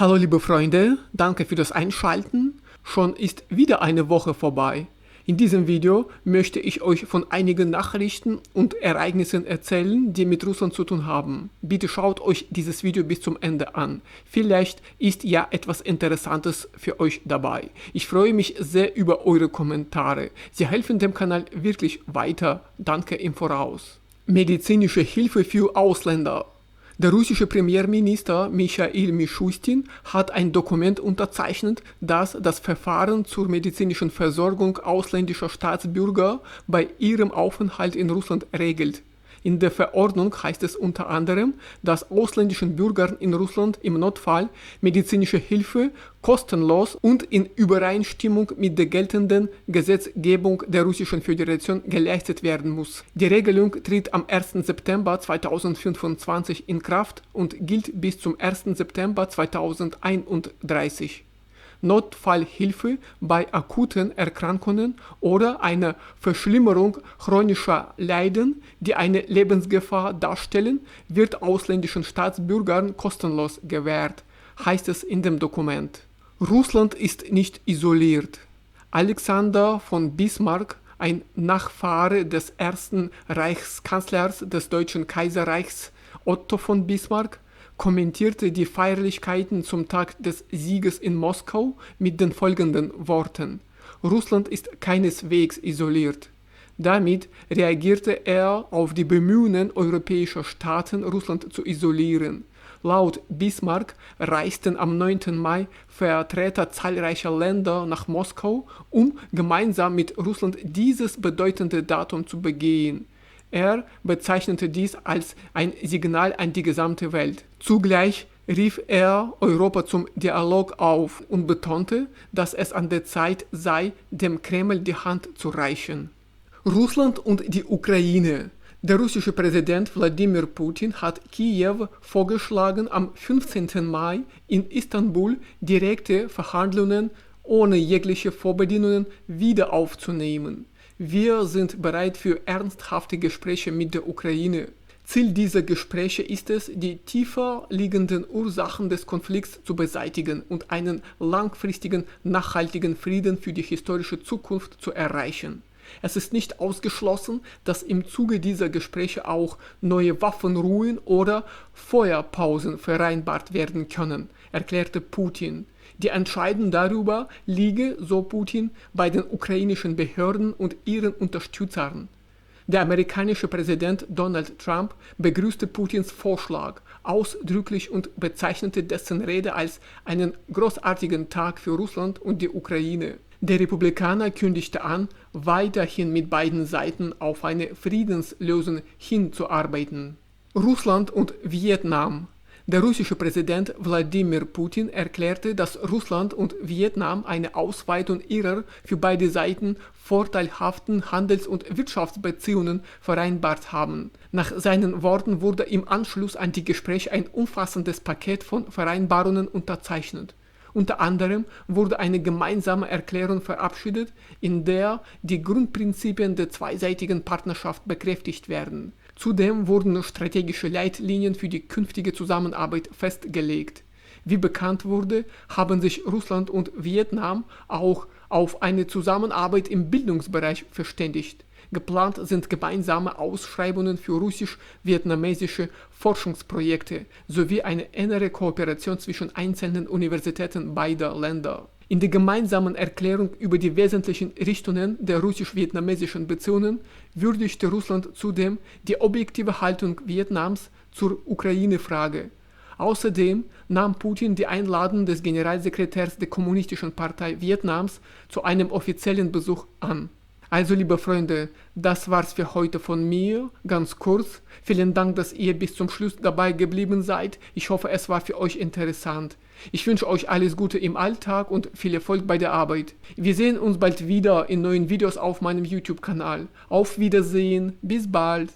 Hallo liebe Freunde, danke für das Einschalten. Schon ist wieder eine Woche vorbei. In diesem Video möchte ich euch von einigen Nachrichten und Ereignissen erzählen, die mit Russland zu tun haben. Bitte schaut euch dieses Video bis zum Ende an. Vielleicht ist ja etwas Interessantes für euch dabei. Ich freue mich sehr über eure Kommentare. Sie helfen dem Kanal wirklich weiter. Danke im Voraus. Medizinische Hilfe für Ausländer. Der russische Premierminister Michail Mishustin hat ein Dokument unterzeichnet, das das Verfahren zur medizinischen Versorgung ausländischer Staatsbürger bei ihrem Aufenthalt in Russland regelt. In der Verordnung heißt es unter anderem, dass ausländischen Bürgern in Russland im Notfall medizinische Hilfe kostenlos und in Übereinstimmung mit der geltenden Gesetzgebung der Russischen Föderation geleistet werden muss. Die Regelung tritt am 1. September 2025 in Kraft und gilt bis zum 1. September 2031. Notfallhilfe bei akuten Erkrankungen oder einer Verschlimmerung chronischer Leiden, die eine Lebensgefahr darstellen, wird ausländischen Staatsbürgern kostenlos gewährt, heißt es in dem Dokument. Russland ist nicht isoliert. Alexander von Bismarck, ein Nachfahre des ersten Reichskanzlers des Deutschen Kaiserreichs Otto von Bismarck, kommentierte die Feierlichkeiten zum Tag des Sieges in Moskau mit den folgenden Worten: Russland ist keineswegs isoliert. Damit reagierte er auf die Bemühungen europäischer Staaten, Russland zu isolieren. Laut Bismarck reisten am 9. Mai Vertreter zahlreicher Länder nach Moskau, um gemeinsam mit Russland dieses bedeutende Datum zu begehen. Er bezeichnete dies als ein Signal an die gesamte Welt. Zugleich rief er Europa zum Dialog auf und betonte, dass es an der Zeit sei, dem Kreml die Hand zu reichen. Russland und die Ukraine. Der russische Präsident Wladimir Putin hat Kiew vorgeschlagen, am 15. Mai in Istanbul direkte Verhandlungen ohne jegliche Vorbedingungen wieder aufzunehmen. Wir sind bereit für ernsthafte Gespräche mit der Ukraine. Ziel dieser Gespräche ist es, die tiefer liegenden Ursachen des Konflikts zu beseitigen und einen langfristigen, nachhaltigen Frieden für die historische Zukunft zu erreichen. Es ist nicht ausgeschlossen, dass im Zuge dieser Gespräche auch neue Waffenruhen oder Feuerpausen vereinbart werden können, erklärte Putin. Die Entscheidung darüber liege, so Putin, bei den ukrainischen Behörden und ihren Unterstützern. Der amerikanische Präsident Donald Trump begrüßte Putins Vorschlag ausdrücklich und bezeichnete dessen Rede als einen großartigen Tag für Russland und die Ukraine. Der Republikaner kündigte an, weiterhin mit beiden Seiten auf eine Friedenslösung hinzuarbeiten. Russland und Vietnam. Der russische Präsident Wladimir Putin erklärte, dass Russland und Vietnam eine Ausweitung ihrer für beide Seiten vorteilhaften Handels- und Wirtschaftsbeziehungen vereinbart haben. Nach seinen Worten wurde im Anschluss an die Gespräche ein umfassendes Paket von Vereinbarungen unterzeichnet. Unter anderem wurde eine gemeinsame Erklärung verabschiedet, in der die Grundprinzipien der zweiseitigen Partnerschaft bekräftigt werden. Zudem wurden strategische Leitlinien für die künftige Zusammenarbeit festgelegt. Wie bekannt wurde, haben sich Russland und Vietnam auch auf eine Zusammenarbeit im Bildungsbereich verständigt. Geplant sind gemeinsame Ausschreibungen für russisch-vietnamesische Forschungsprojekte sowie eine engere Kooperation zwischen einzelnen Universitäten beider Länder. In der gemeinsamen Erklärung über die wesentlichen Richtungen der russisch-vietnamesischen Beziehungen würdigte Russland zudem die objektive Haltung Vietnams zur Ukraine-Frage. Außerdem nahm Putin die Einladung des Generalsekretärs der Kommunistischen Partei Vietnams zu einem offiziellen Besuch an. Also liebe Freunde, das war's für heute von mir, ganz kurz. Vielen Dank, dass ihr bis zum Schluss dabei geblieben seid. Ich hoffe, es war für euch interessant. Ich wünsche euch alles Gute im Alltag und viel Erfolg bei der Arbeit. Wir sehen uns bald wieder in neuen Videos auf meinem YouTube-Kanal. Auf Wiedersehen, bis bald.